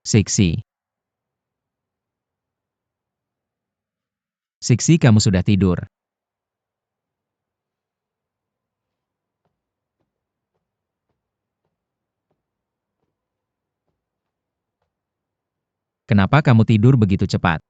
Siksi. Siksi, kamu sudah tidur. Kenapa kamu tidur begitu cepat?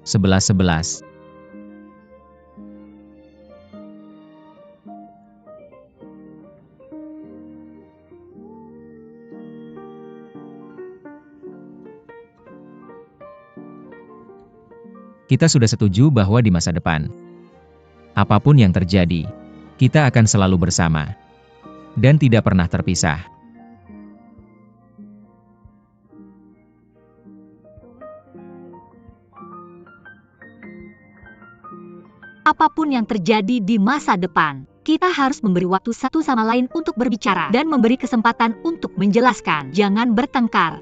Sebelas. Kita sudah setuju bahwa di masa depan, apapun yang terjadi, kita akan selalu bersama dan tidak pernah terpisah. Apapun yang terjadi di masa depan, kita harus memberi waktu satu sama lain untuk berbicara dan memberi kesempatan untuk menjelaskan. Jangan bertengkar.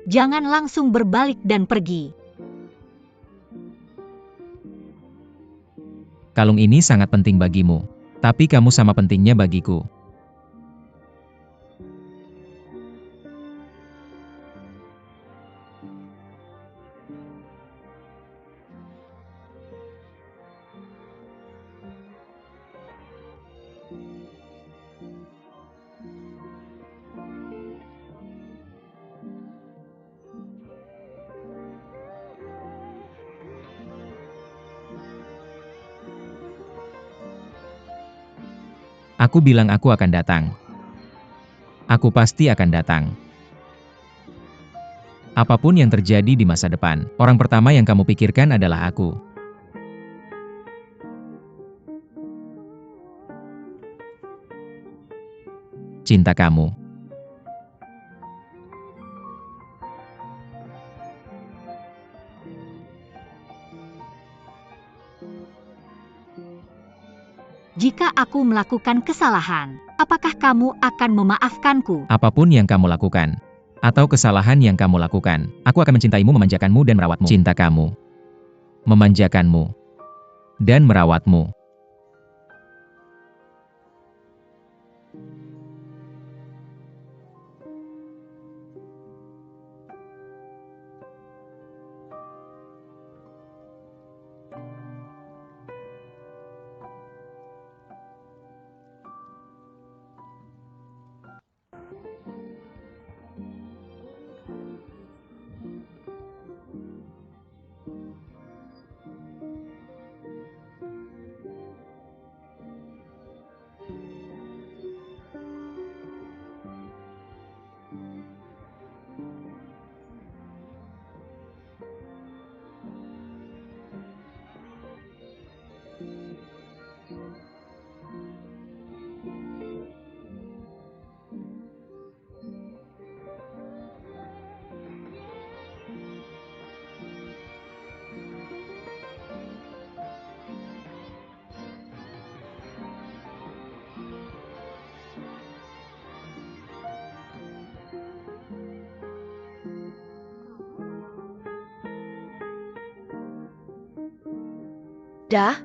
Jangan langsung berbalik dan pergi. Kalung ini sangat penting bagimu, tapi kamu sama pentingnya bagiku. Aku bilang aku akan datang. Aku pasti akan datang. Apapun yang terjadi di masa depan, orang pertama yang kamu pikirkan adalah aku. Cinta kamu. Jika aku melakukan kesalahan, apakah kamu akan memaafkanku? Apapun yang kamu lakukan, atau kesalahan yang kamu lakukan, aku akan mencintaimu, memanjakanmu, dan merawatmu. Cinta kamu, memanjakanmu, dan merawatmu. Dah,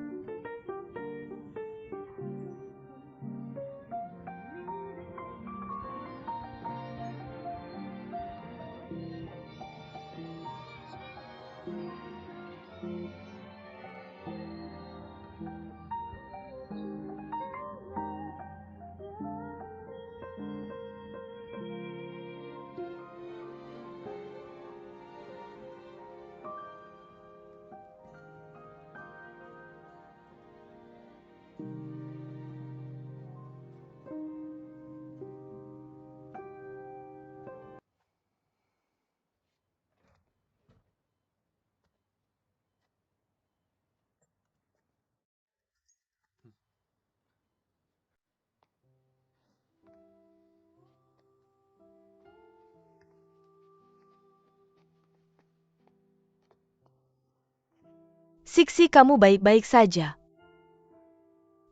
Siksi, kamu baik-baik saja.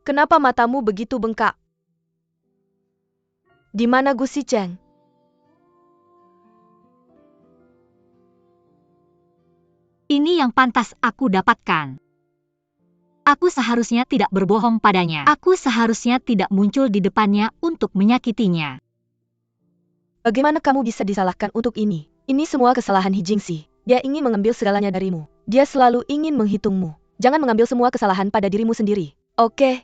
Kenapa matamu begitu bengkak? Di mana Gu Shicheng? Ini yang pantas aku dapatkan. Aku seharusnya tidak berbohong padanya. Aku seharusnya tidak muncul di depannya untuk menyakitinya. Bagaimana kamu bisa disalahkan untuk ini? Ini semua kesalahan He Jingxi. Dia ingin mengambil segalanya darimu. Dia selalu ingin menghitungmu. Jangan mengambil semua kesalahan pada dirimu sendiri. Oke?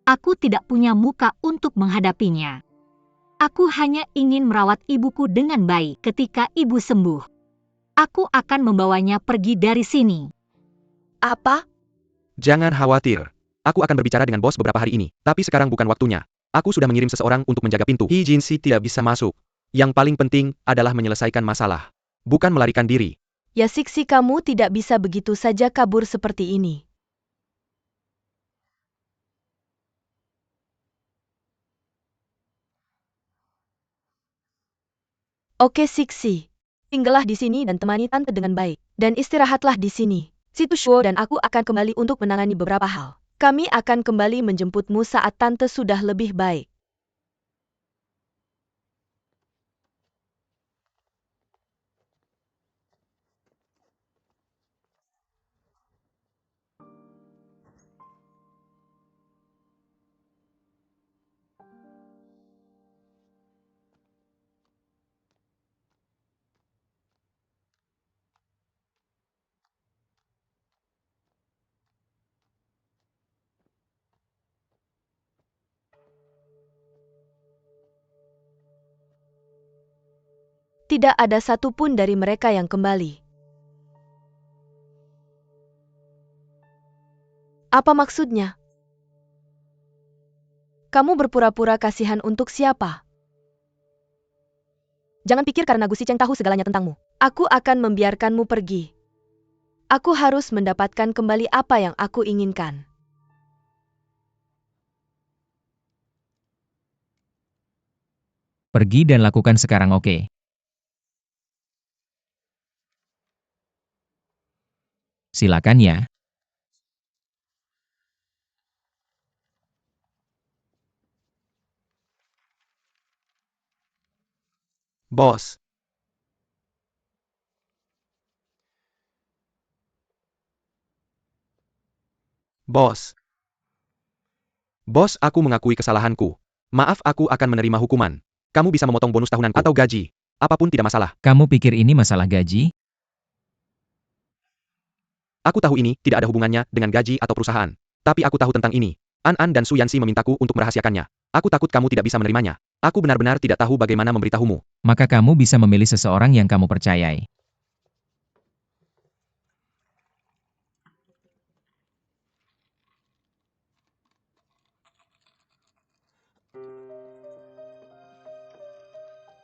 Aku tidak punya muka untuk menghadapinya. Aku hanya ingin merawat ibuku dengan baik. Ketika ibu sembuh, aku akan membawanya pergi dari sini. Apa? Jangan khawatir. Aku akan berbicara dengan bos beberapa hari ini, tapi sekarang bukan waktunya. Aku sudah mengirim seseorang untuk menjaga pintu. He Jingxi tidak bisa masuk. Yang paling penting adalah menyelesaikan masalah, bukan melarikan diri. Ya Siksi, kamu tidak bisa begitu saja kabur seperti ini. Oke Siksi. Tinggallah di sini dan temani tante dengan baik. Dan istirahatlah di sini. Situ Shuo dan aku akan kembali untuk menangani beberapa hal. Kami akan kembali menjemputmu saat tante sudah lebih baik. Tidak ada satupun dari mereka yang kembali. Apa maksudnya? Kamu berpura-pura kasihan untuk siapa? Jangan pikir karena Gu Shicheng tahu segalanya tentangmu. Aku akan membiarkanmu pergi. Aku harus mendapatkan kembali apa yang aku inginkan. Pergi dan lakukan sekarang, oke? Silakan ya. Bos. Bos. Bos, aku mengakui kesalahanku. Maaf, aku akan menerima hukuman. Kamu bisa memotong bonus tahunanku atau gaji. Apapun tidak masalah. Kamu pikir ini masalah gaji? Aku tahu ini tidak ada hubungannya dengan gaji atau perusahaan. Tapi aku tahu tentang ini. An dan Su Yanxi memintaku untuk merahasiakannya. Aku takut kamu tidak bisa menerimanya. Aku benar-benar tidak tahu bagaimana memberitahumu. Maka kamu bisa memilih seseorang yang kamu percayai.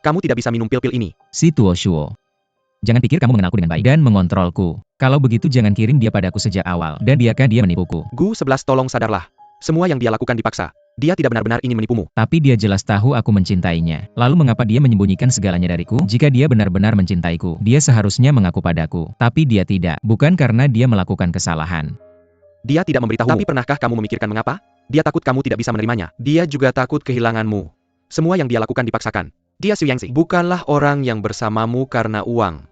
Kamu tidak bisa minum pil-pil ini. Si Tuo Shuo. Jangan pikir kamu mengenalku dengan baik dan mengontrolku. Kalau begitu jangan kirim dia padaku sejak awal dan biarkan dia menipuku. Gu 11, tolong sadarlah. Semua yang dia lakukan dipaksa. Dia tidak benar-benar ingin menipumu. Tapi dia jelas tahu aku mencintainya. Lalu mengapa dia menyembunyikan segalanya dariku? Jika dia benar-benar mencintaiku, dia seharusnya mengaku padaku. Tapi dia tidak. Bukan karena dia melakukan kesalahan. Dia tidak memberitahu. Tapi pernahkah kamu memikirkan mengapa? Dia takut kamu tidak bisa menerimanya. Dia juga takut kehilanganmu. Semua yang dia lakukan dipaksakan. Dia Su Yangxi. Bukanlah orang yang bersamamu karena uang.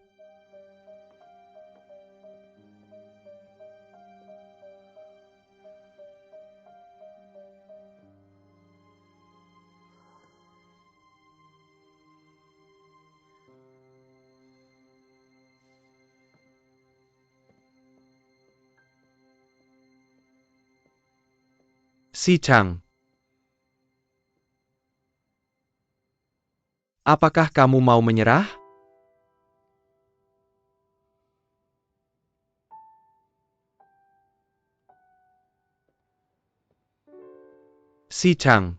Si Chang. Apakah kamu mau menyerah? Si Chang.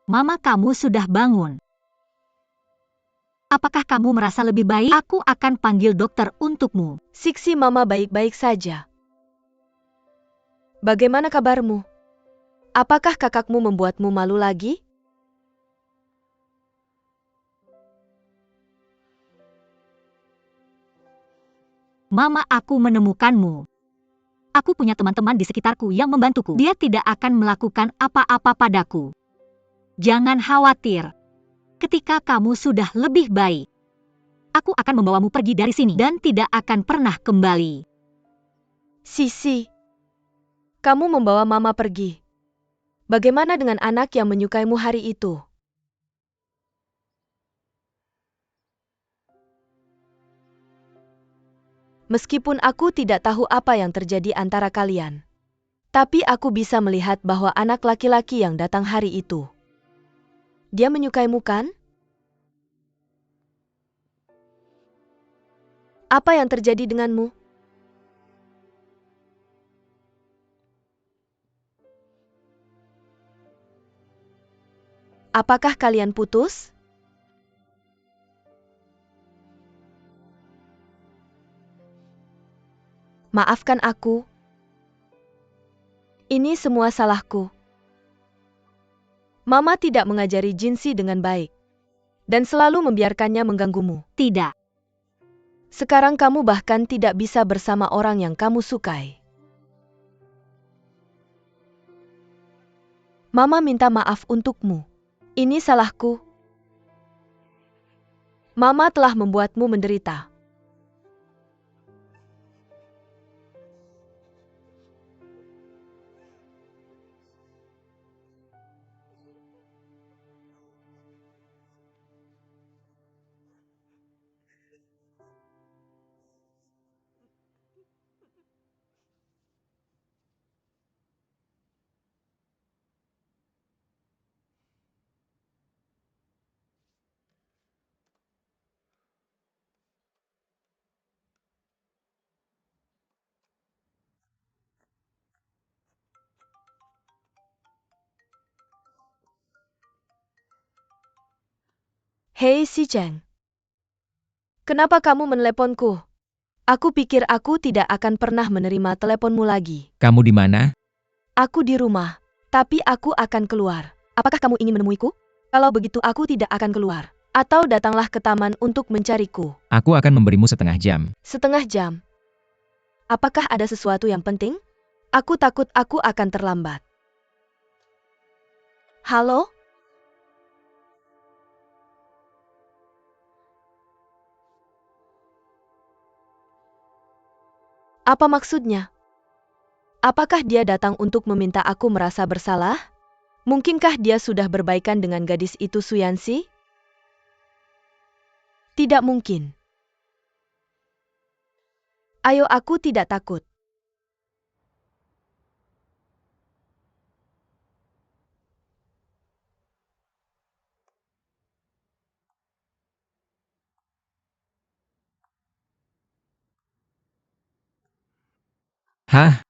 Mama kamu sudah bangun. Apakah kamu merasa lebih baik? Aku akan panggil dokter untukmu. Siksi, Mama baik-baik saja. Bagaimana kabarmu? Apakah kakakmu membuatmu malu lagi? Mama, aku menemukanmu. Aku punya teman-teman di sekitarku yang membantuku. Dia tidak akan melakukan apa-apa padaku. Jangan khawatir. Ketika kamu sudah lebih baik, aku akan membawamu pergi dari sini dan tidak akan pernah kembali. Sisi, kamu membawa Mama pergi. Bagaimana dengan anak yang menyukaimu hari itu? Meskipun aku tidak tahu apa yang terjadi antara kalian, tapi aku bisa melihat bahwa anak laki-laki yang datang hari itu, dia menyukaimu, kan? Apa yang terjadi denganmu? Apakah kalian putus? Maafkan aku. Ini semua salahku. Mama tidak mengajari Jinsi dengan baik dan selalu membiarkannya mengganggumu. Tidak. Sekarang kamu bahkan tidak bisa bersama orang yang kamu sukai. Mama minta maaf untukmu. Ini salahku. Mama telah membuatmu menderita. Hei si Cheng, kenapa kamu meneleponku? Aku pikir aku tidak akan pernah menerima teleponmu lagi. Kamu di mana? Aku di rumah, tapi aku akan keluar. Apakah kamu ingin menemuiku? Kalau begitu aku tidak akan keluar. Atau datanglah ke taman untuk mencariku. Aku akan memberimu setengah jam. Setengah jam. Apakah ada sesuatu yang penting? Aku takut aku akan terlambat. Halo? Apa maksudnya? Apakah dia datang untuk meminta aku merasa bersalah? Mungkinkah dia sudah berbaikan dengan gadis itu, Suyansi? Tidak mungkin. Ayo, aku tidak takut. Hah?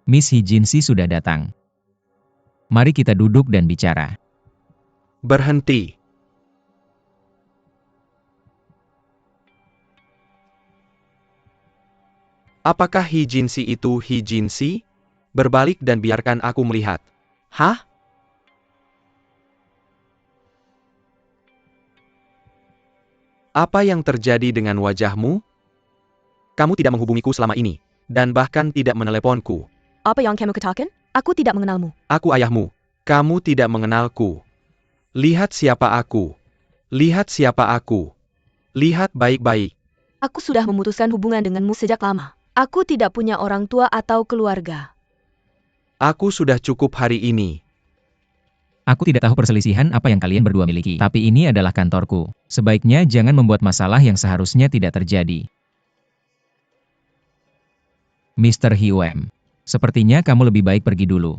Miss Hijinsi sudah datang. Mari kita duduk dan bicara. Berhenti. Apakah Hijinsi itu Hijinsi? Berbalik dan biarkan aku melihat. Hah? Apa yang terjadi dengan wajahmu? Kamu tidak menghubungiku selama ini, dan bahkan tidak meneleponku. Apa yang kamu katakan? Aku tidak mengenalmu. Aku ayahmu. Kamu tidak mengenalku. Lihat siapa aku. Lihat siapa aku. Lihat baik-baik. Aku sudah memutuskan hubungan denganmu sejak lama. Aku tidak punya orang tua atau keluarga. Aku sudah cukup hari ini. Aku tidak tahu perselisihan apa yang kalian berdua miliki, tapi ini adalah kantorku. Sebaiknya jangan membuat masalah yang seharusnya tidak terjadi. Mr. Hiwem, sepertinya kamu lebih baik pergi dulu.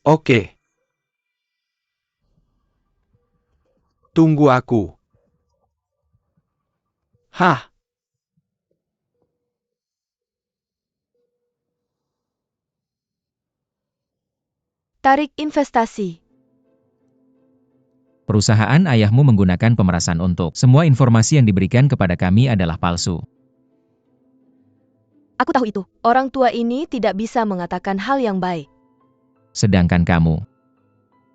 Oke. Tunggu aku. Hah? Tarik investasi. Perusahaan ayahmu menggunakan pemerasan untuk semua informasi yang diberikan kepada kami adalah palsu. Aku tahu itu. Orang tua ini tidak bisa mengatakan hal yang baik. Sedangkan kamu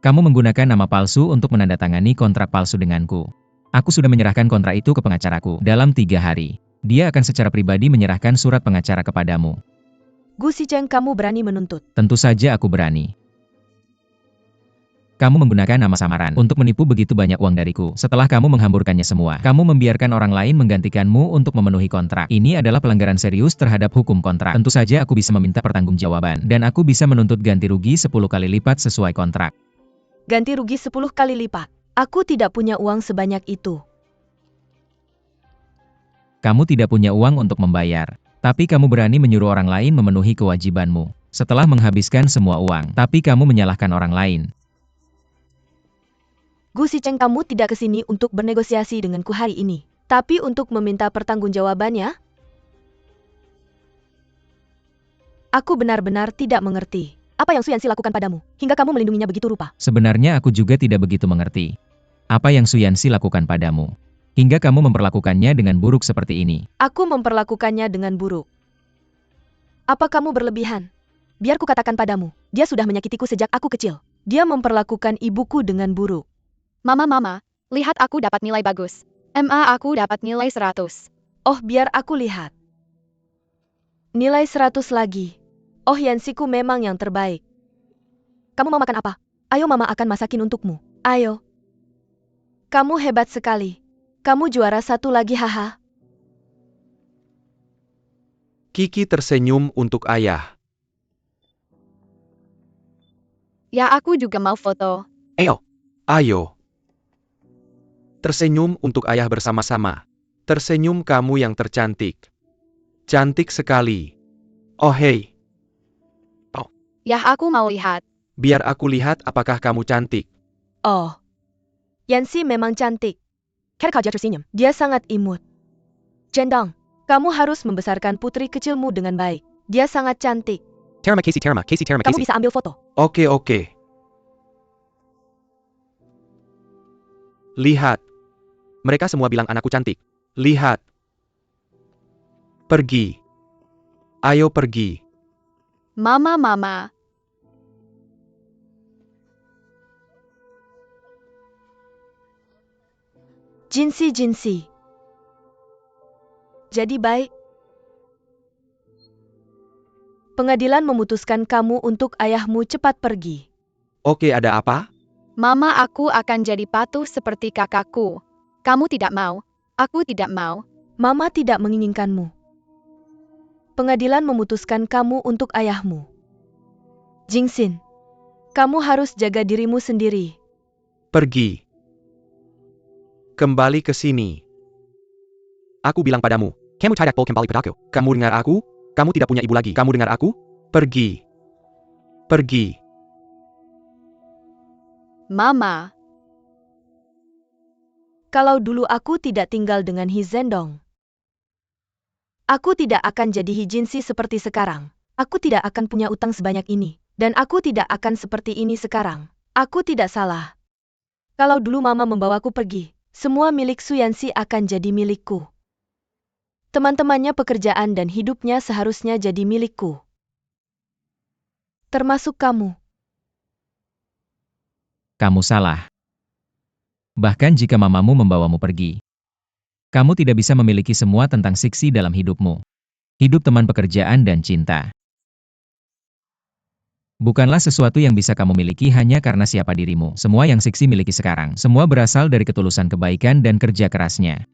menggunakan nama palsu untuk menandatangani kontrak palsu denganku. Aku sudah menyerahkan kontrak itu ke pengacaraku. Dalam 3 hari, dia akan secara pribadi menyerahkan surat pengacara kepadamu. Gu Shicheng, kamu berani menuntut. Tentu saja aku berani. Kamu menggunakan nama samaran untuk menipu begitu banyak uang dariku. Setelah kamu menghamburkannya semua, kamu membiarkan orang lain menggantikanmu untuk memenuhi kontrak. Ini adalah pelanggaran serius terhadap hukum kontrak. Tentu saja aku bisa meminta pertanggungjawaban, dan aku bisa menuntut ganti rugi 10 kali lipat sesuai kontrak. Ganti rugi 10 kali lipat. Aku tidak punya uang sebanyak itu. Kamu tidak punya uang untuk membayar, tapi kamu berani menyuruh orang lain memenuhi kewajibanmu. Setelah menghabiskan semua uang, tapi kamu menyalahkan orang lain. Gu Shicheng, kamu tidak ke sini untuk bernegosiasi denganku hari ini, tapi untuk meminta pertanggungjawabannya? Aku benar-benar tidak mengerti. Apa yang Su Yanxi lakukan padamu, hingga kamu melindunginya begitu rupa? Sebenarnya aku juga tidak begitu mengerti. Apa yang Su Yanxi lakukan padamu, hingga kamu memperlakukannya dengan buruk seperti ini. Aku memperlakukannya dengan buruk. Apa kamu berlebihan? Biar ku katakan padamu, dia sudah menyakitiku sejak aku kecil. Dia memperlakukan ibuku dengan buruk. Mama, lihat aku dapat nilai bagus. MA aku dapat nilai 100. Oh, biar aku lihat. Nilai 100 lagi. Oh, Yanxiku memang yang terbaik. Kamu mau makan apa? Ayo mama akan masakin untukmu. Ayo. Kamu hebat sekali. Kamu juara 1 lagi, haha. Kiki tersenyum untuk ayah. Ya, aku juga mau foto. Ayo. Tersenyum untuk ayah bersama-sama. Tersenyum kamu yang tercantik. Cantik sekali. Oh hei. Ya, aku mau lihat. Biar aku lihat apakah kamu cantik. Oh. Yanxi memang cantik. Kerja tersenyum. Dia sangat imut. Jendong, kamu harus membesarkan putri kecilmu dengan baik. Dia sangat cantik. Casey. Kamu bisa ambil foto. Oke. Lihat. Mereka semua bilang anakku cantik. Lihat. Pergi. Ayo pergi. Mama. Jinsi. Jadi baik. Pengadilan memutuskan kamu untuk ayahmu cepat pergi. Oke, ada apa? Mama, aku akan jadi patuh seperti kakakku. Kamu tidak mau. Aku tidak mau. Mama tidak menginginkanmu. Pengadilan memutuskan kamu untuk ayahmu. Jingxin, kamu harus jaga dirimu sendiri. Pergi. Kembali ke sini. Aku bilang padamu, kamu tidak boleh kembali padaku. Kamu dengar aku? Kamu tidak punya ibu lagi. Kamu dengar aku? Pergi. Mama. Kalau dulu aku tidak tinggal dengan He Zhendong, aku tidak akan jadi He Jinsi seperti sekarang. Aku tidak akan punya utang sebanyak ini. Dan aku tidak akan seperti ini sekarang. Aku tidak salah. Kalau dulu mama membawaku pergi, semua milik Su Yanxi akan jadi milikku. Teman-temannya, pekerjaan dan hidupnya seharusnya jadi milikku. Termasuk kamu. Kamu salah. Bahkan jika mamamu membawamu pergi, kamu tidak bisa memiliki semua tentang Sixi dalam hidupmu. Hidup, teman, pekerjaan, dan cinta bukanlah sesuatu yang bisa kamu miliki hanya karena siapa dirimu. Semua yang Sixi miliki sekarang, semua berasal dari ketulusan kebaikan dan kerja kerasnya.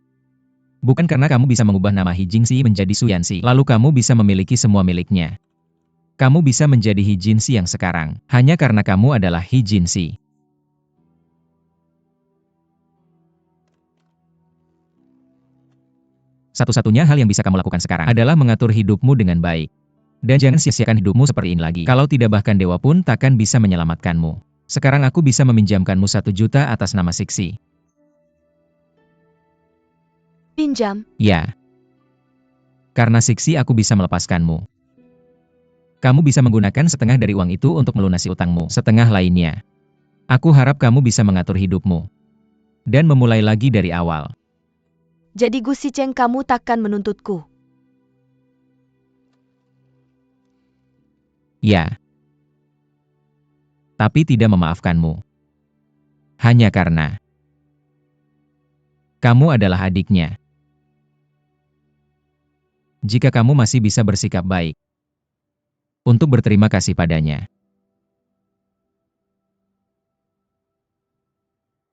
Bukan karena kamu bisa mengubah nama He Jinsi menjadi Su Yanxi, lalu kamu bisa memiliki semua miliknya. Kamu bisa menjadi He Jinsi yang sekarang, hanya karena kamu adalah He Jinsi. Satu-satunya hal yang bisa kamu lakukan sekarang adalah mengatur hidupmu dengan baik. Dan jangan sia-siakan hidupmu seperti ini lagi. Kalau tidak bahkan dewa pun takkan bisa menyelamatkanmu. Sekarang aku bisa meminjamkanmu 1 juta atas nama Siksi. Pinjam. Ya. Karena Siksi aku bisa melepaskanmu. Kamu bisa menggunakan setengah dari uang itu untuk melunasi utangmu. Setengah lainnya. Aku harap kamu bisa mengatur hidupmu. Dan memulai lagi dari awal. Jadi Gu Sicheng, kamu takkan menuntutku. Ya. Tapi tidak memaafkanmu. Hanya karena kamu adalah adiknya. Jika kamu masih bisa bersikap baik untuk berterima kasih padanya.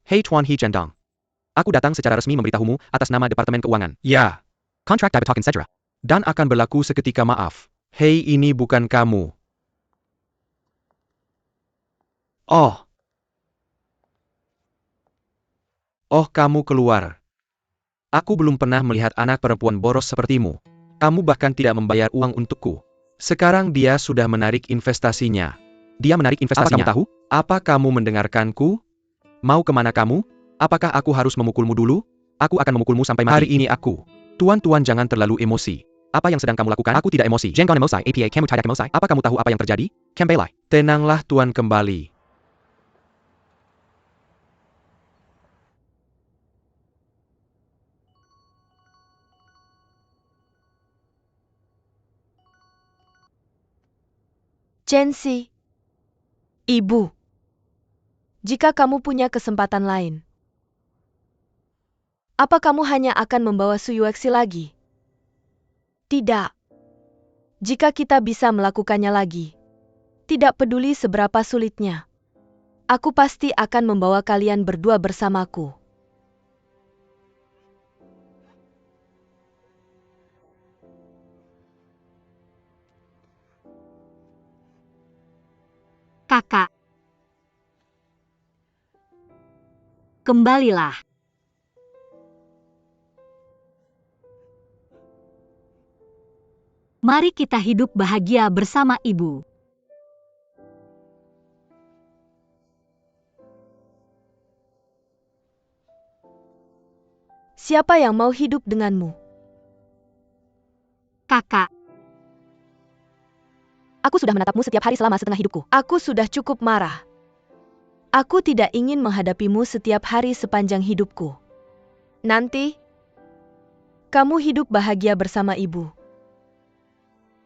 Hei Tuan He Chendang. Aku datang secara resmi memberitahumu atas nama Departemen Keuangan. Ya. Kontrak dapat token Cedra. Dan akan berlaku seketika maaf. Hei, ini bukan kamu. Oh. Oh, kamu keluar. Aku belum pernah melihat anak perempuan boros sepertimu. Kamu bahkan tidak membayar uang untukku. Sekarang dia sudah menarik investasinya. Dia menarik investasinya. Apa kamu tahu? Apa kamu mendengarkanku? Mau kemana kamu? Apakah aku harus memukulmu dulu? Aku akan memukulmu sampai mati. Hari ini aku. Tuan-tuan, jangan terlalu emosi. Apa yang sedang kamu lakukan? Aku tidak emosi. Jangan emosi. APA kamu tidak emosi. Apa kamu tahu apa yang terjadi? Kembali. Tenanglah tuan, kembali. Chensi. Ibu. Jika kamu punya kesempatan lain, apa kamu hanya akan membawa Su Yuexi lagi? Tidak. Jika kita bisa melakukannya lagi, tidak peduli seberapa sulitnya, aku pasti akan membawa kalian berdua bersamaku. Kakak. Kembalilah. Mari kita hidup bahagia bersama ibu. Siapa yang mau hidup denganmu? Kakak. Aku sudah menatapmu setiap hari selama setengah hidupku. Aku sudah cukup marah. Aku tidak ingin menghadapimu setiap hari sepanjang hidupku. Nanti, kamu hidup bahagia bersama ibu.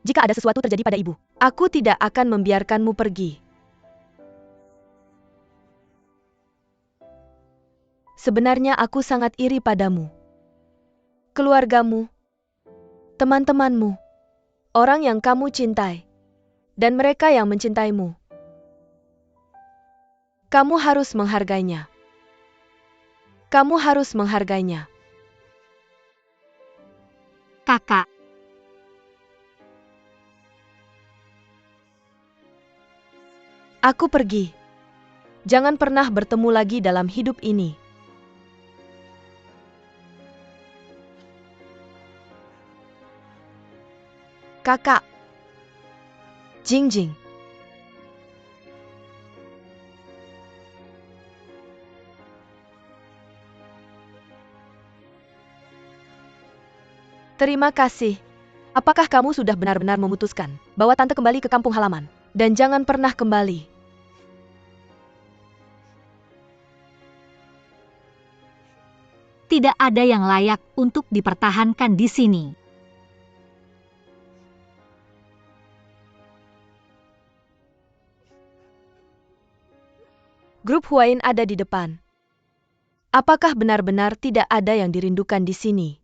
Jika ada sesuatu terjadi pada ibu, aku tidak akan membiarkanmu pergi. Sebenarnya aku sangat iri padamu. Keluargamu, teman-temanmu, orang yang kamu cintai, dan mereka yang mencintaimu. Kamu harus menghargainya. Kamu harus menghargainya. Kakak. Aku pergi. Jangan pernah bertemu lagi dalam hidup ini. Kakak. Jingjing. Terima kasih. Apakah kamu sudah benar-benar memutuskan bahwa tante kembali ke kampung halaman? Dan jangan pernah kembali. Tidak ada yang layak untuk dipertahankan di sini. Grup Huain ada di depan. Apakah benar-benar tidak ada yang dirindukan di sini?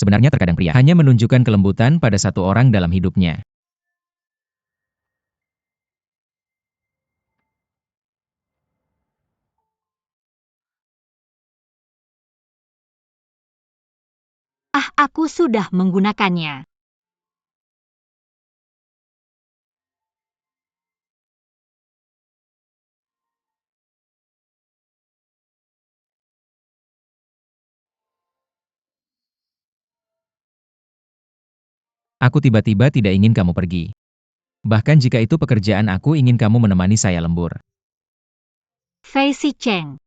Sebenarnya terkadang pria hanya menunjukkan kelembutan pada satu orang dalam hidupnya. Ah, aku sudah menggunakannya. Aku tiba-tiba tidak ingin kamu pergi. Bahkan jika itu pekerjaan, aku ingin kamu menemani saya lembur. Fei Xicheng.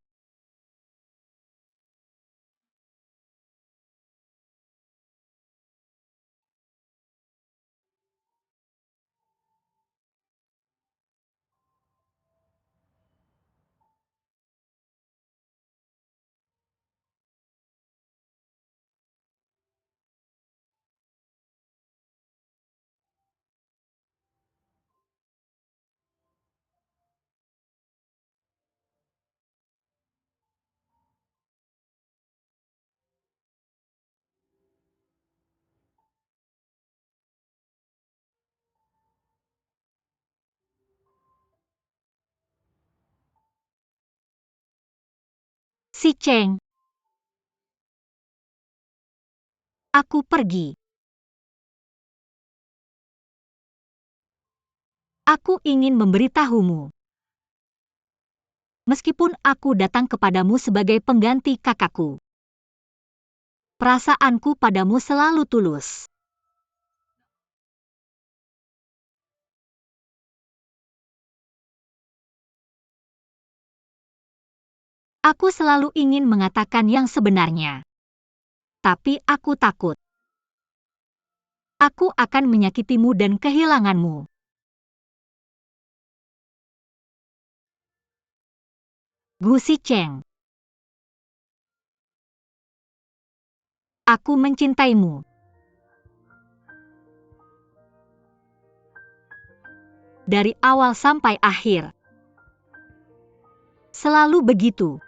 Xicheng. Aku pergi. Aku ingin memberitahumu. Meskipun aku datang kepadamu sebagai pengganti kakakku, perasaanku padamu selalu tulus. Aku selalu ingin mengatakan yang sebenarnya. Tapi aku takut. Aku akan menyakitimu dan kehilanganmu. Gu Xicheng. Aku mencintaimu. Dari awal sampai akhir. Selalu begitu.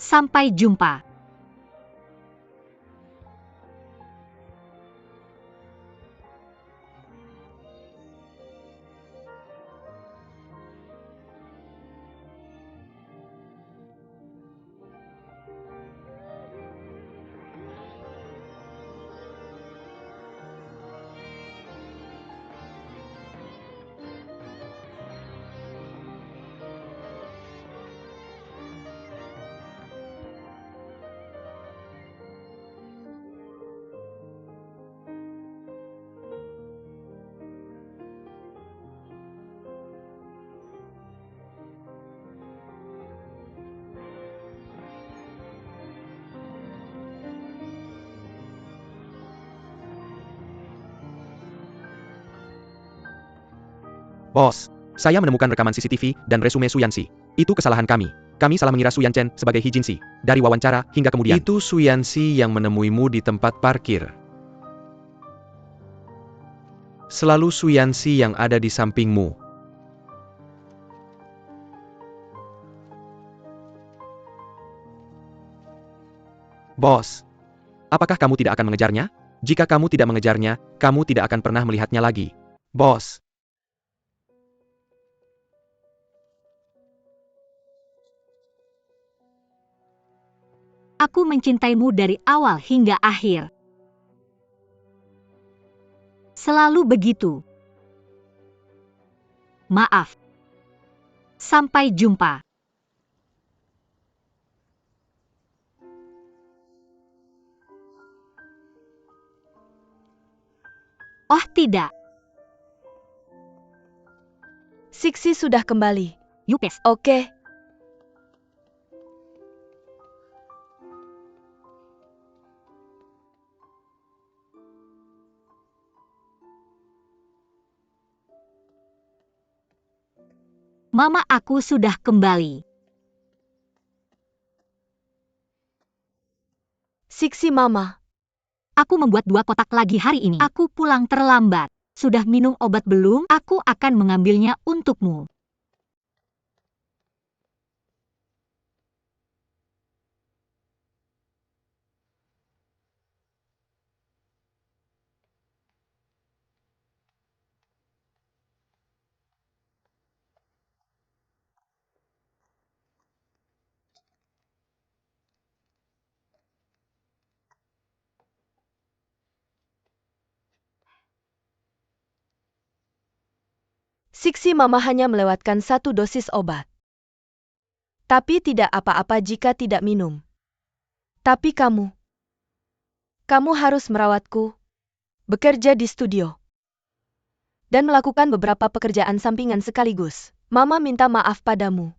Sampai jumpa. Bos, saya menemukan rekaman CCTV dan resume Su Yanxi. Itu kesalahan kami. Kami salah mengira Su Yanchen sebagai He Jinxi. Dari wawancara hingga kemudian. Itu Su Yanxi yang menemuimu di tempat parkir. Selalu Su Yanxi yang ada di sampingmu. Bos, apakah kamu tidak akan mengejarnya? Jika kamu tidak mengejarnya, kamu tidak akan pernah melihatnya lagi. Bos. Aku mencintaimu dari awal hingga akhir. Selalu begitu. Maaf. Sampai jumpa. Oh tidak. Sixi sudah kembali. Yupes. Oke. Mama, aku sudah kembali. Siksi Mama. Aku membuat 2 kotak lagi hari ini. Aku pulang terlambat. Sudah minum obat belum? Aku akan mengambilnya untukmu. Siksi Mama hanya melewatkan 1 dosis obat. Tapi tidak apa-apa jika tidak minum. Tapi kamu harus merawatku, bekerja di studio, dan melakukan beberapa pekerjaan sampingan sekaligus. Mama minta maaf padamu.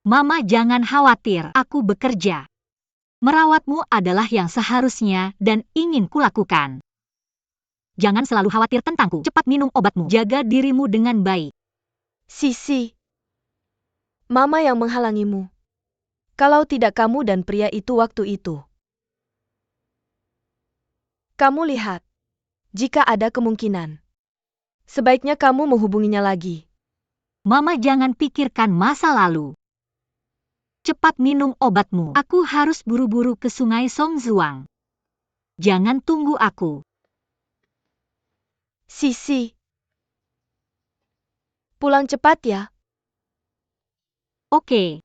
Mama, jangan khawatir. Aku bekerja. Merawatmu adalah yang seharusnya dan ingin kulakukan. Jangan selalu khawatir tentangku. Cepat minum obatmu. Jaga dirimu dengan baik. Sisi. Mama yang menghalangimu. Kalau tidak kamu dan pria itu waktu itu. Kamu lihat. Jika ada kemungkinan. Sebaiknya kamu menghubunginya lagi. Mama, jangan pikirkan masa lalu. Cepat minum obatmu. Aku harus buru-buru ke Sungai Songzhuang. Jangan tunggu aku. Sisi. Pulang cepat ya. Oke.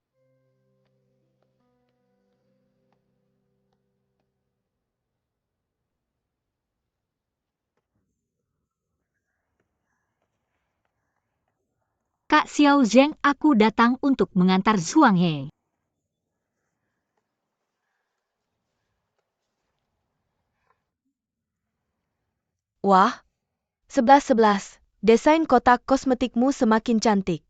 Kak Xiao Zheng, aku datang untuk mengantar Zhuang He. Wah. 11-11. Desain kotak kosmetikmu semakin cantik.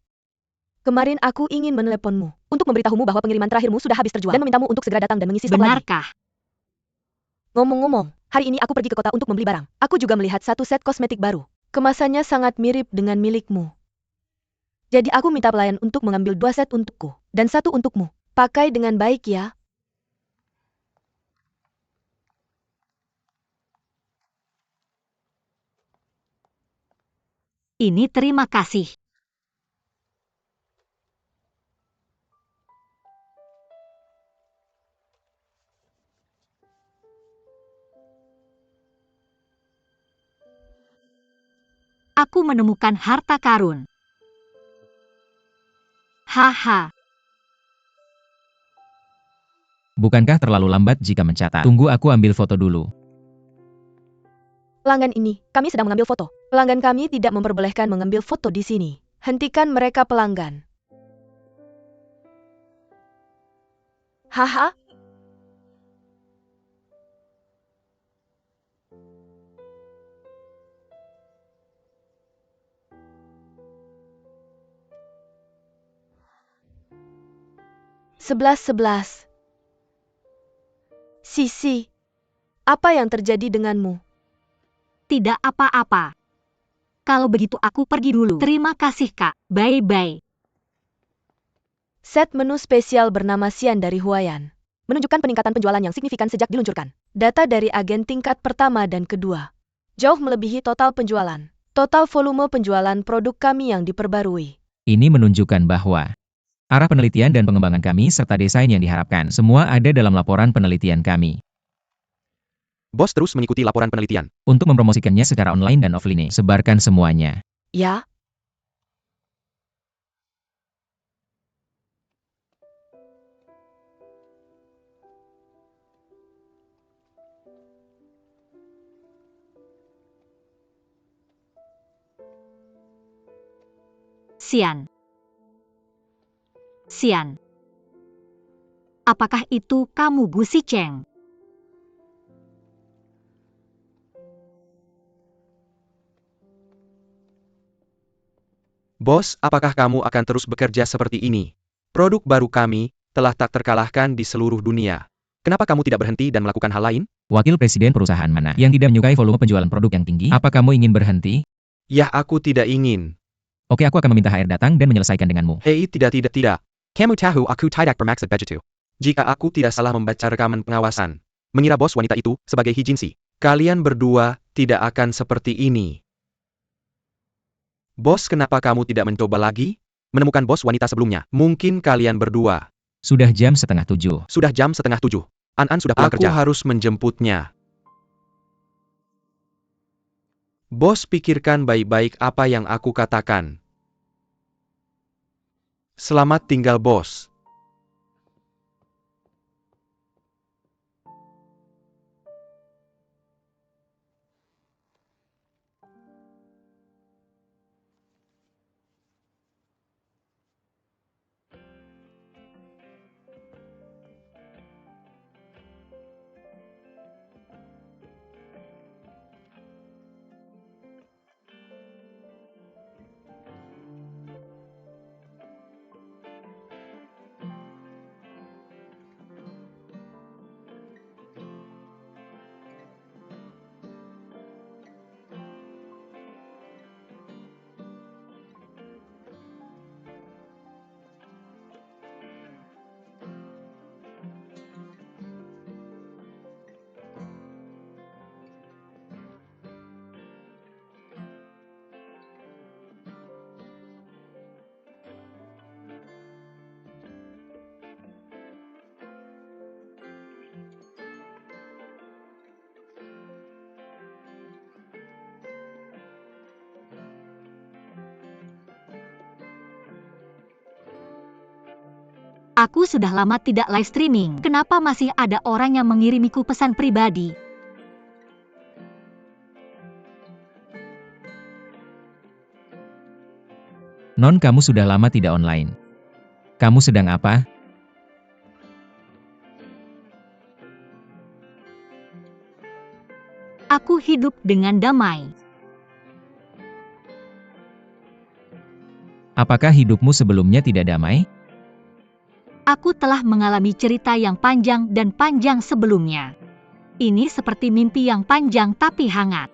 Kemarin aku ingin meneleponmu untuk memberitahumu bahwa pengiriman terakhirmu sudah habis terjual dan memintamu untuk segera datang dan mengisi stok lagi. Benarkah? Ngomong-ngomong, hari ini aku pergi ke kota untuk membeli barang. Aku juga melihat 1 set kosmetik baru. Kemasannya sangat mirip dengan milikmu. Jadi aku minta pelayan untuk mengambil 2 set untukku dan 1 untukmu. Pakai dengan baik ya. Ini terima kasih. Aku menemukan harta karun. Haha. Bukankah terlalu lambat jika mencatat? Tunggu aku ambil foto dulu. Pelanggan ini, kami sedang mengambil foto. Pelanggan kami tidak memperbolehkan mengambil foto di sini. Hentikan mereka pelanggan. Haha. Sebelas. Sisi, apa yang terjadi denganmu? Tidak apa-apa. Kalau begitu aku pergi dulu. Terima kasih, Kak. Bye-bye. Set menu spesial bernama Xian dari Huayan. Menunjukkan peningkatan penjualan yang signifikan sejak diluncurkan. Data dari agen tingkat pertama dan kedua. Jauh melebihi total penjualan. Total volume penjualan produk kami yang diperbarui. Ini menunjukkan bahwa arah penelitian dan pengembangan kami serta desain yang diharapkan semua ada dalam laporan penelitian kami. Bos terus mengikuti laporan penelitian. Untuk mempromosikannya secara online dan offline, sebarkan semuanya. Ya. Xian. Apakah itu kamu, Gu Sicheng? Bos, apakah kamu akan terus bekerja seperti ini? Produk baru kami telah tak terkalahkan di seluruh dunia. Kenapa kamu tidak berhenti dan melakukan hal lain? Wakil presiden perusahaan mana yang tidak menyukai volume penjualan produk yang tinggi? Apa kamu ingin berhenti? Ya, aku tidak ingin. Oke, aku akan meminta HR datang dan menyelesaikan denganmu. Hei, tidak. Kamu tahu aku tidak bermaksud begitu. Jika aku tidak salah membaca rekaman pengawasan, mengira bos wanita itu sebagai Hijinsi. Kalian berdua tidak akan seperti ini. Bos, kenapa kamu tidak mencoba lagi? Menemukan bos wanita sebelumnya. Mungkin kalian berdua. Sudah jam 6:30. Sudah jam 6:30. An sudah pulang kerja. Aku harus menjemputnya. Bos, pikirkan baik-baik apa yang aku katakan. Selamat tinggal, bos. Aku sudah lama tidak live streaming. Kenapa masih ada orang yang mengirimiku pesan pribadi? Non, kamu sudah lama tidak online. Kamu sedang apa? Aku hidup dengan damai. Apakah hidupmu sebelumnya tidak damai? Aku telah mengalami cerita yang panjang dan panjang sebelumnya. Ini seperti mimpi yang panjang tapi hangat.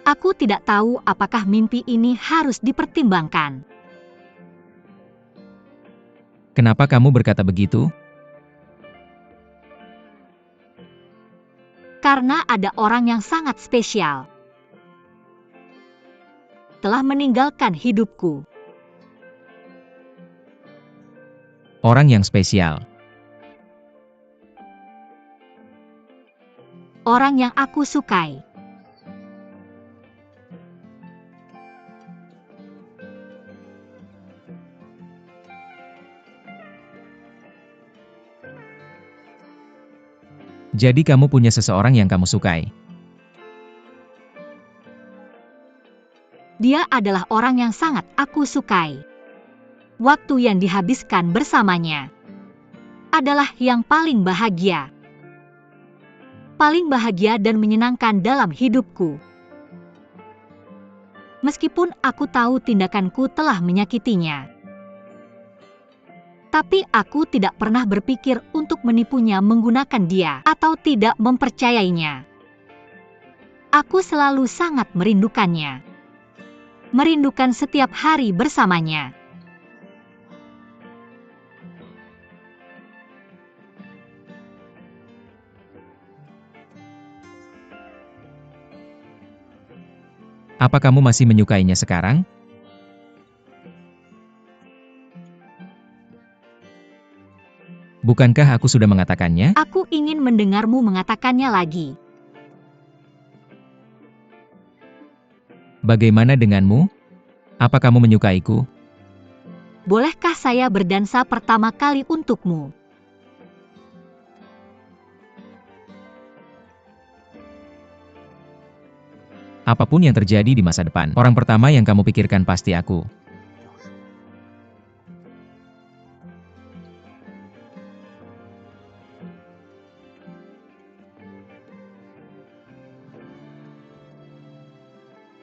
Aku tidak tahu apakah mimpi ini harus dipertimbangkan. Kenapa kamu berkata begitu? Karena ada orang yang sangat spesial telah meninggalkan hidupku. Orang yang spesial. Orang yang aku sukai. Jadi kamu punya seseorang yang kamu sukai. Dia adalah orang yang sangat aku sukai. Waktu yang dihabiskan bersamanya adalah yang paling bahagia. Paling bahagia dan menyenangkan dalam hidupku. Meskipun aku tahu tindakanku telah menyakitinya. Tapi aku tidak pernah berpikir untuk menipunya menggunakan dia atau tidak mempercayainya. Aku selalu sangat merindukannya. Merindukan setiap hari bersamanya. Apa kamu masih menyukainya sekarang? Bukankah aku sudah mengatakannya? Aku ingin mendengarmu mengatakannya lagi. Bagaimana denganmu? Apa kamu menyukaiku? Bolehkah saya berdansa pertama kali untukmu? Apapun yang terjadi di masa depan, orang pertama yang kamu pikirkan pasti aku.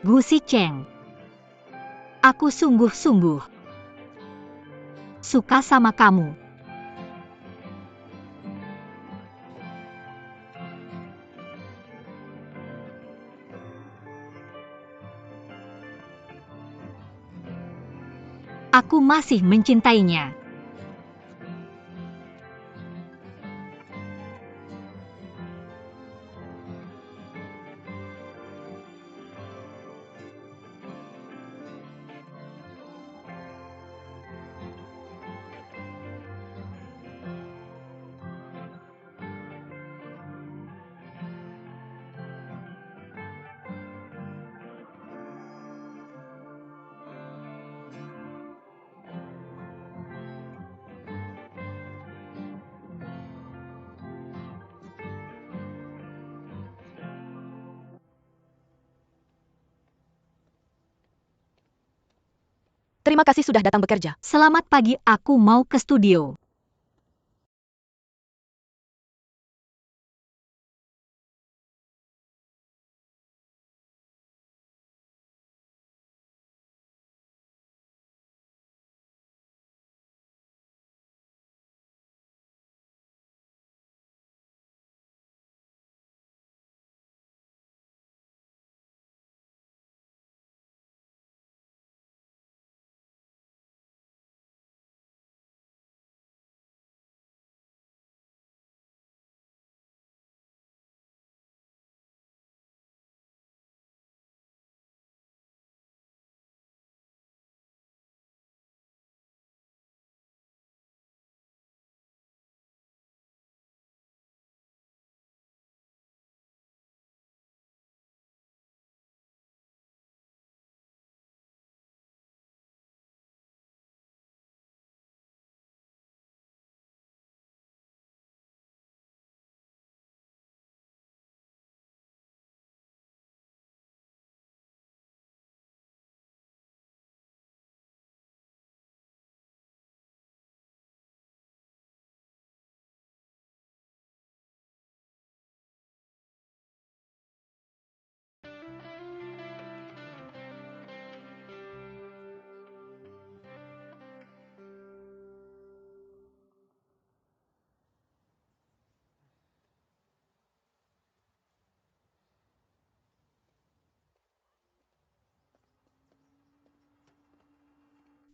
Gu Sicheng. Aku sungguh-sungguh suka sama kamu. Aku masih mencintainya. Terima kasih sudah datang bekerja. Selamat pagi, aku mau ke studio.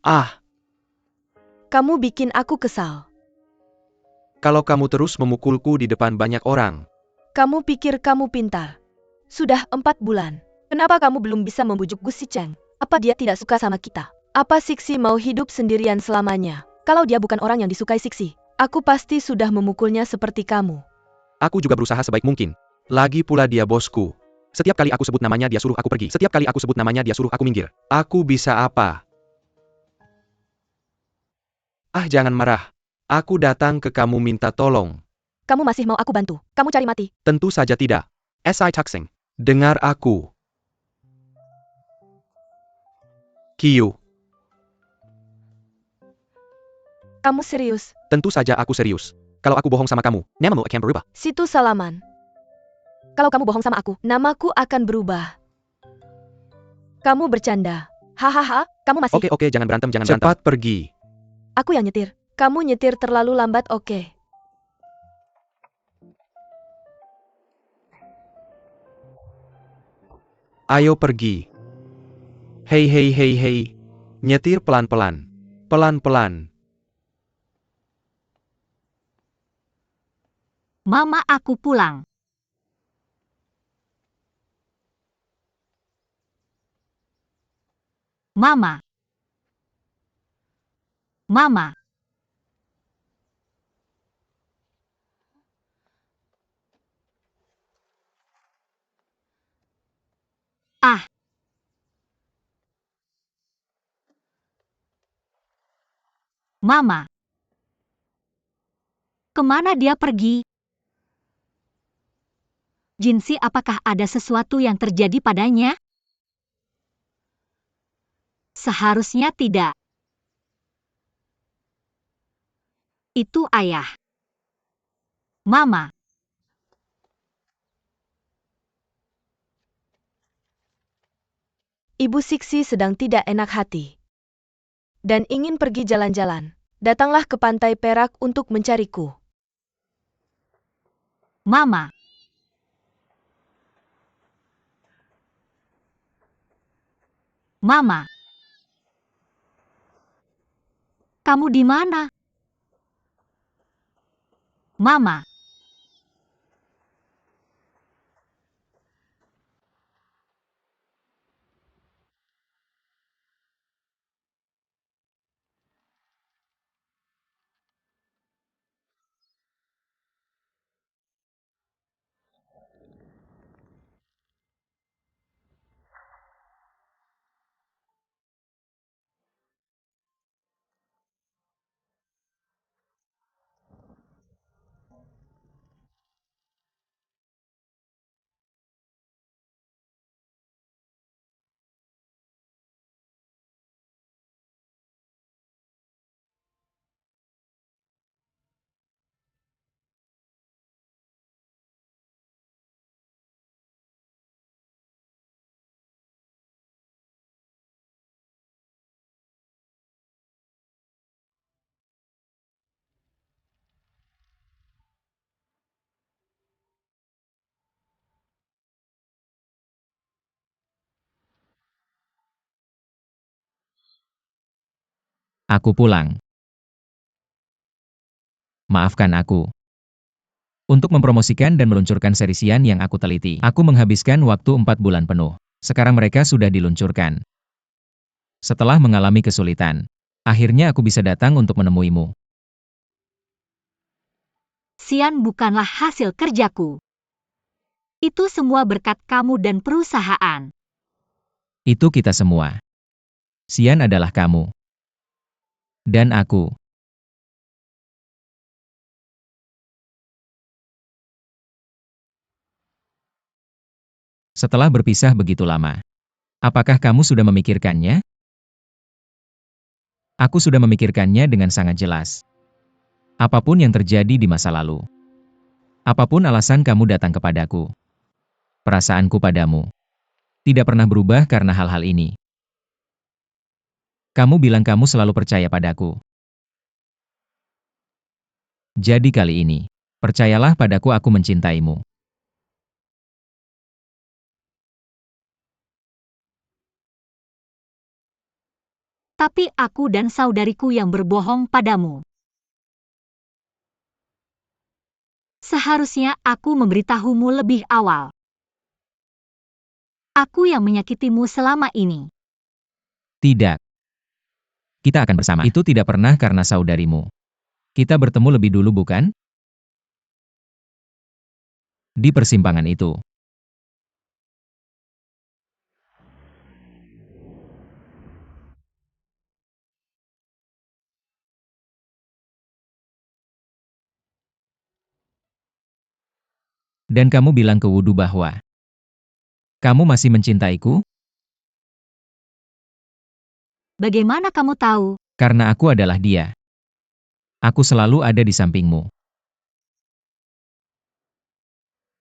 Ah, Kamu bikin aku kesal. kalau kamu terus memukulku di depan banyak orang. Kamu pikir kamu pintar. Sudah 4 bulan. Kenapa kamu belum bisa membujuk Gus Si Cheng? Apa dia tidak suka sama kita? Apa Siksi mau hidup sendirian selamanya? Kalau dia bukan orang yang disukai Siksi, aku pasti sudah memukulnya seperti kamu. Aku juga berusaha sebaik mungkin. Lagi pula dia bosku. Setiap kali aku sebut namanya dia suruh aku pergi. Setiap kali aku sebut namanya dia suruh aku minggir. Aku bisa apa? Ah, jangan marah. Aku datang ke kamu minta tolong. Kamu masih mau aku bantu? Kamu cari mati. Tentu saja tidak. S.I. Tuxing. Dengar aku. Kiyu. Kamu serius? Tentu saja aku serius. Kalau aku bohong sama kamu, namamu akan berubah. Situ Salaman. Kalau kamu bohong sama aku, namaku akan berubah. Kamu bercanda. Hahaha, kamu masih... Oke, jangan berantem, jangan berantem. Cepat pergi. Aku yang nyetir. Kamu nyetir terlalu lambat, oke. Ayo pergi. Hei. Nyetir pelan-pelan. Pelan-pelan. Mama, aku pulang. Mama. Mama. Ah. Mama. Kemana dia pergi? Jinsi, apakah ada sesuatu yang terjadi padanya? Seharusnya tidak. Itu ayah. Mama. Ibu Siksi sedang tidak enak hati. Dan ingin pergi jalan-jalan. Datanglah ke Pantai Perak untuk mencariku. Mama. Mama. Kamu di mana? Mama. Aku pulang. Maafkan aku. Untuk mempromosikan dan meluncurkan seri Xian yang aku teliti, aku menghabiskan waktu 4 bulan penuh. Sekarang mereka sudah diluncurkan. Setelah mengalami kesulitan, akhirnya aku bisa datang untuk menemuimu. Xian bukanlah hasil kerjaku. Itu semua berkat kamu dan perusahaan. Itu kita semua. Xian adalah kamu. Dan aku. Setelah berpisah begitu lama, apakah kamu sudah memikirkannya? Aku sudah memikirkannya dengan sangat jelas. Apapun yang terjadi di masa lalu. Apapun alasan kamu datang kepadaku. Perasaanku padamu tidak pernah berubah karena hal-hal ini. Kamu bilang kamu selalu percaya padaku. Jadi kali ini, percayalah padaku, aku mencintaimu. Tapi aku dan saudariku yang berbohong padamu. Seharusnya aku memberitahumu lebih awal. Aku yang menyakitimu selama ini. Tidak. Kita akan bersama. Itu tidak pernah karena saudarimu. Kita bertemu lebih dulu, bukan? Di persimpangan itu. Dan kamu bilang ke Wudu bahwa kamu masih mencintaiku? Bagaimana kamu tahu? Karena aku adalah dia. Aku selalu ada di sampingmu.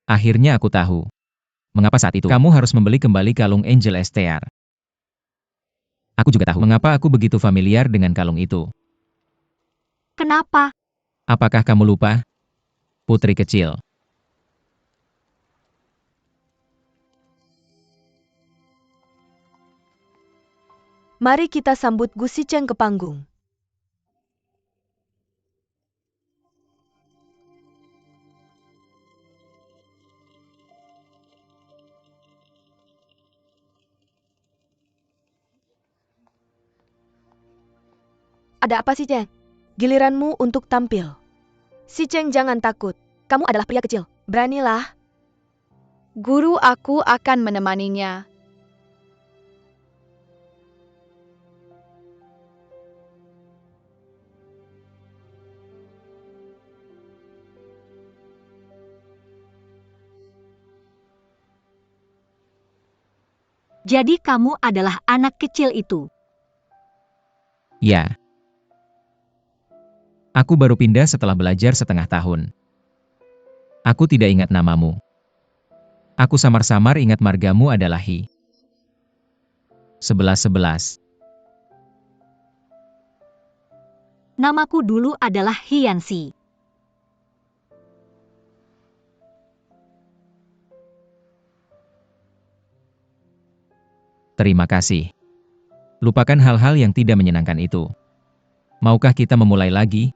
Akhirnya aku tahu. Mengapa saat itu kamu harus membeli kembali kalung Angel STR. Aku juga tahu mengapa aku begitu familiar dengan kalung itu. Kenapa? Apakah kamu lupa? Putri kecil. Mari kita sambut Gu Sicheng ke panggung. Ada apa, Sicheng? Giliranmu untuk tampil. Sicheng, jangan takut. Kamu adalah pria kecil. Beranilah. Guru, aku akan menemaninya. Jadi kamu adalah anak kecil itu. Ya. Aku baru pindah setelah belajar setengah tahun. Aku tidak ingat namamu. Aku samar-samar ingat margamu adalah Hi. 1111. Namaku dulu adalah Hianxi. Terima kasih. Lupakan hal-hal yang tidak menyenangkan itu. Maukah kita memulai lagi?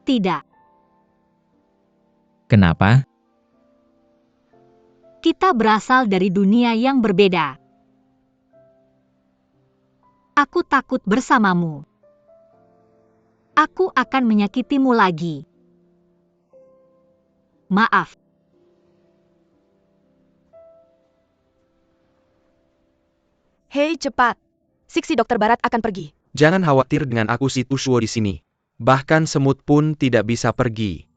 Tidak. Kenapa? Kita berasal dari dunia yang berbeda. Aku takut bersamamu. Aku akan menyakitimu lagi. Maaf. Hei, cepat. Siksi Dokter Barat akan pergi. Jangan khawatir dengan aku si Tushuo di sini. Bahkan semut pun tidak bisa pergi.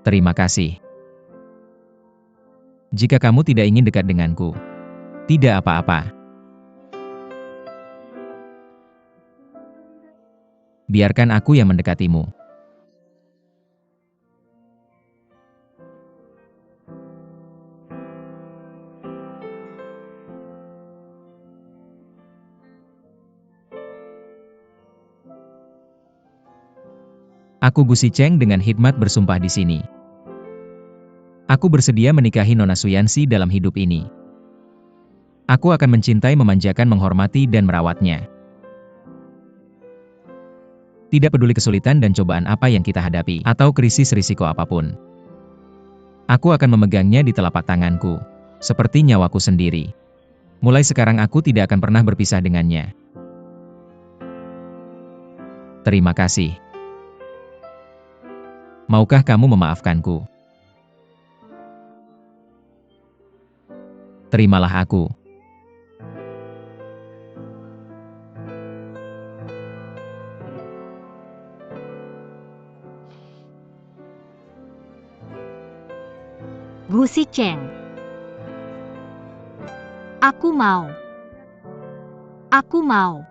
Terima kasih. Jika kamu tidak ingin dekat denganku, tidak apa-apa. Biarkan aku yang mendekatimu. Aku Gu Sicheng dengan hikmat bersumpah di sini. Aku bersedia menikahi Nona Suyansi dalam hidup ini. Aku akan mencintai, memanjakan, menghormati, dan merawatnya. Tidak peduli kesulitan dan cobaan apa yang kita hadapi, atau krisis risiko apapun. Aku akan memegangnya di telapak tanganku, seperti nyawaku sendiri. Mulai sekarang aku tidak akan pernah berpisah dengannya. Terima kasih. Maukah kamu memaafkanku? Terimalah aku. Gu Sicheng. Aku mau. Aku mau.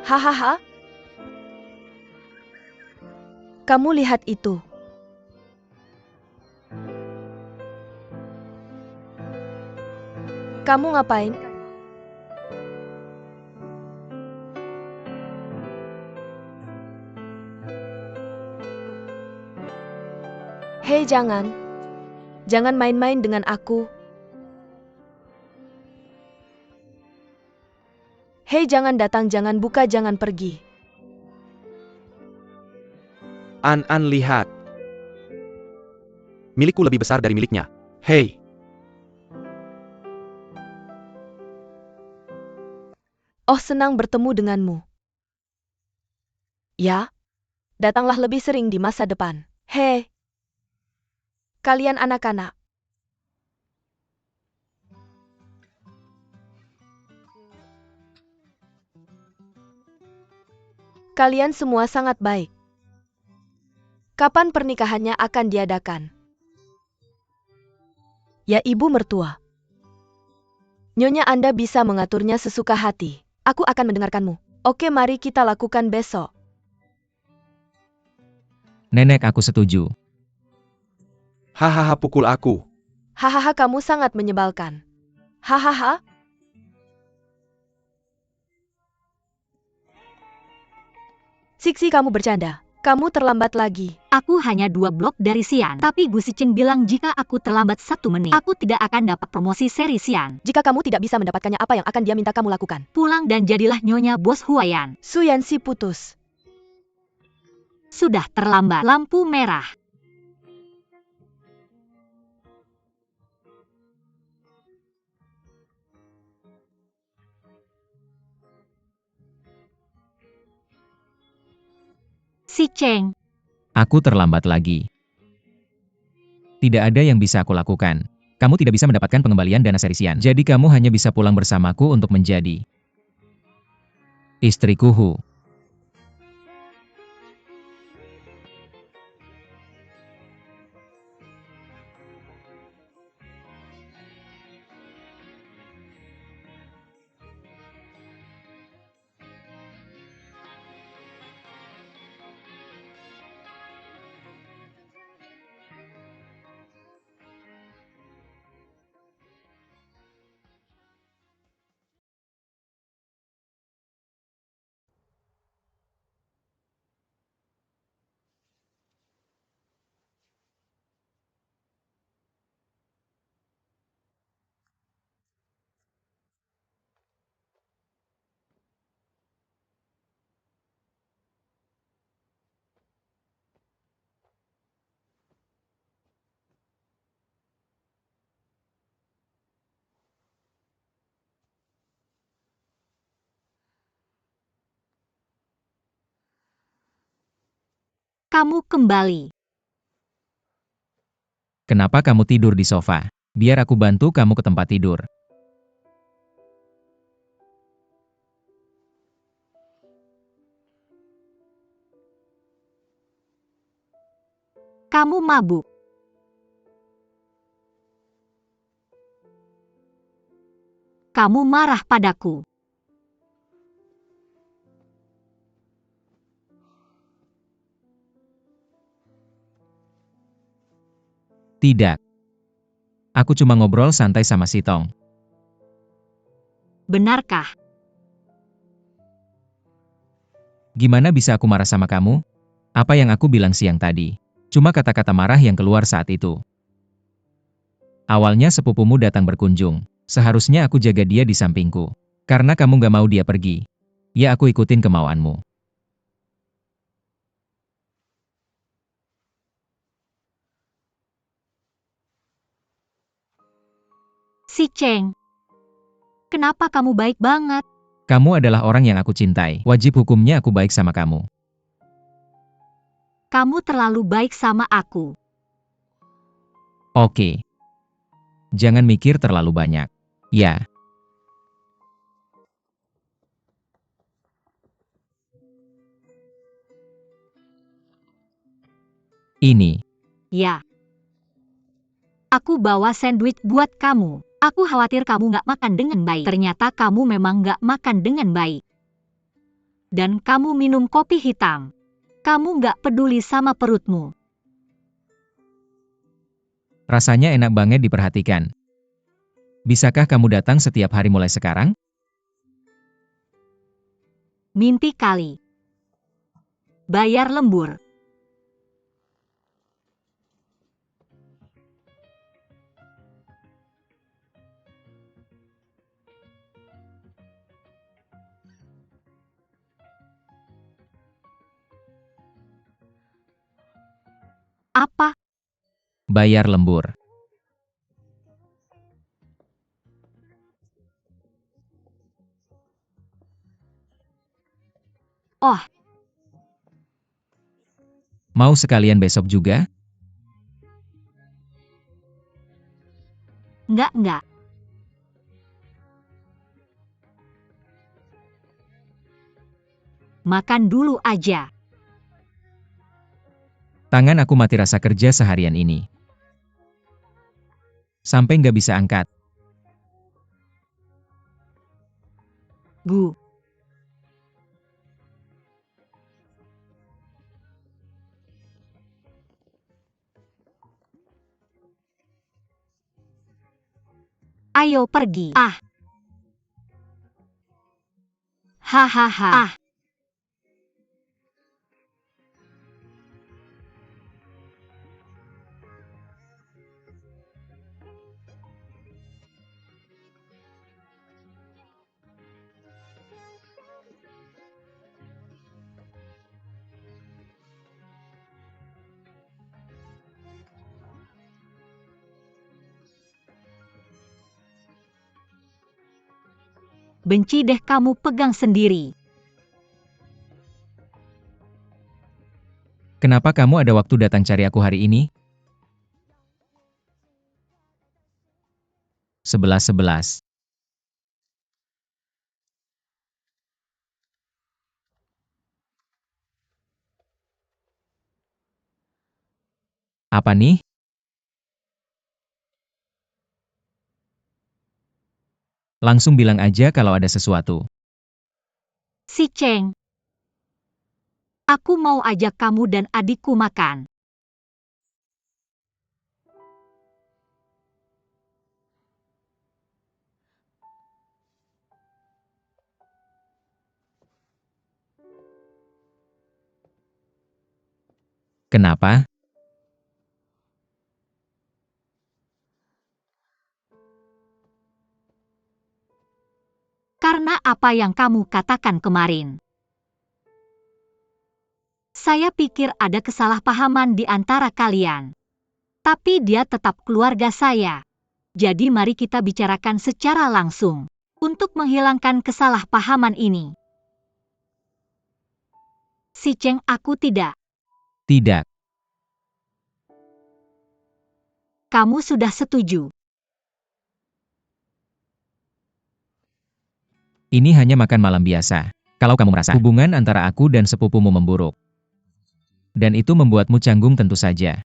Hahaha. Kamu lihat itu. Kamu ngapain? Hei, jangan. Jangan main-main dengan aku. Hei, jangan datang, jangan buka, jangan pergi. An lihat. Milikku lebih besar dari miliknya. Hei. Oh, senang bertemu denganmu. Ya, datanglah lebih sering di masa depan. Hei, kalian anak-anak. Kalian semua sangat baik. Kapan pernikahannya akan diadakan? Ya, ibu mertua. Nyonya, Anda bisa mengaturnya sesuka hati. Aku akan mendengarkanmu. Oke, mari kita lakukan besok. Nenek, aku setuju. Hahaha, pukul aku. Hahaha, kamu sangat menyebalkan. Hahaha. Siksi, kamu bercanda. Kamu terlambat lagi. Aku hanya 2 blok dari Xian. Tapi Gu Shiqing bilang jika aku terlambat 1 menit, aku tidak akan dapat promosi seri Xian. Jika kamu tidak bisa mendapatkannya, apa yang akan dia minta kamu lakukan? Pulang dan jadilah nyonya bos Huayan. Su Yanxi putus. Sudah terlambat. Lampu merah. Si Cheng. Aku terlambat lagi. Tidak ada yang bisa aku lakukan. Kamu tidak bisa mendapatkan pengembalian dana seri Xian. Jadi kamu hanya bisa pulang bersamaku untuk menjadi istriku Hu. Kamu kembali. Kenapa kamu tidur di sofa? Biar aku bantu kamu ke tempat tidur. Kamu mabuk. Kamu marah padaku. Tidak. Aku cuma ngobrol santai sama si Tong. Benarkah? Gimana bisa aku marah sama kamu? Apa yang aku bilang siang tadi? Cuma kata-kata marah yang keluar saat itu. Awalnya sepupumu datang berkunjung. Seharusnya aku jaga dia di sampingku. Karena kamu gak mau dia pergi. Ya aku ikutin kemauanmu. Si Cheng. Kenapa kamu baik banget? Kamu adalah orang yang aku cintai. Wajib hukumnya aku baik sama kamu. Kamu terlalu baik sama aku. Oke. Jangan mikir terlalu banyak. Ya. Ini. Ya. Aku bawa sandwich buat kamu. Aku khawatir kamu gak makan dengan baik. Ternyata kamu memang gak makan dengan baik. Dan kamu minum kopi hitam. Kamu gak peduli sama perutmu. Rasanya enak banget diperhatikan. Bisakah kamu datang setiap hari mulai sekarang? Mimpi kali. Bayar lembur. Apa? Bayar lembur. Oh, Mau sekalian besok juga? enggak. Makan dulu aja. Tangan aku mati rasa kerja seharian ini. Sampai nggak bisa angkat. Gu. Ayo pergi. Ah. Hahaha. Ah. benci deh kamu pegang sendiri. Kenapa kamu ada waktu datang cari aku hari ini? 11.11. Apa nih? Langsung bilang aja kalau ada sesuatu. Si Cheng. Aku mau ajak kamu dan adikku makan. Kenapa? Karena apa yang kamu katakan kemarin. Saya pikir ada kesalahpahaman di antara kalian. Tapi dia tetap keluarga saya. Jadi mari kita bicarakan secara langsung untuk menghilangkan kesalahpahaman ini. Si Cheng, aku tidak. Tidak. Kamu sudah setuju. Ini hanya makan malam biasa. Kalau kamu merasa hubungan antara aku dan sepupumu memburuk, dan itu membuatmu canggung tentu saja.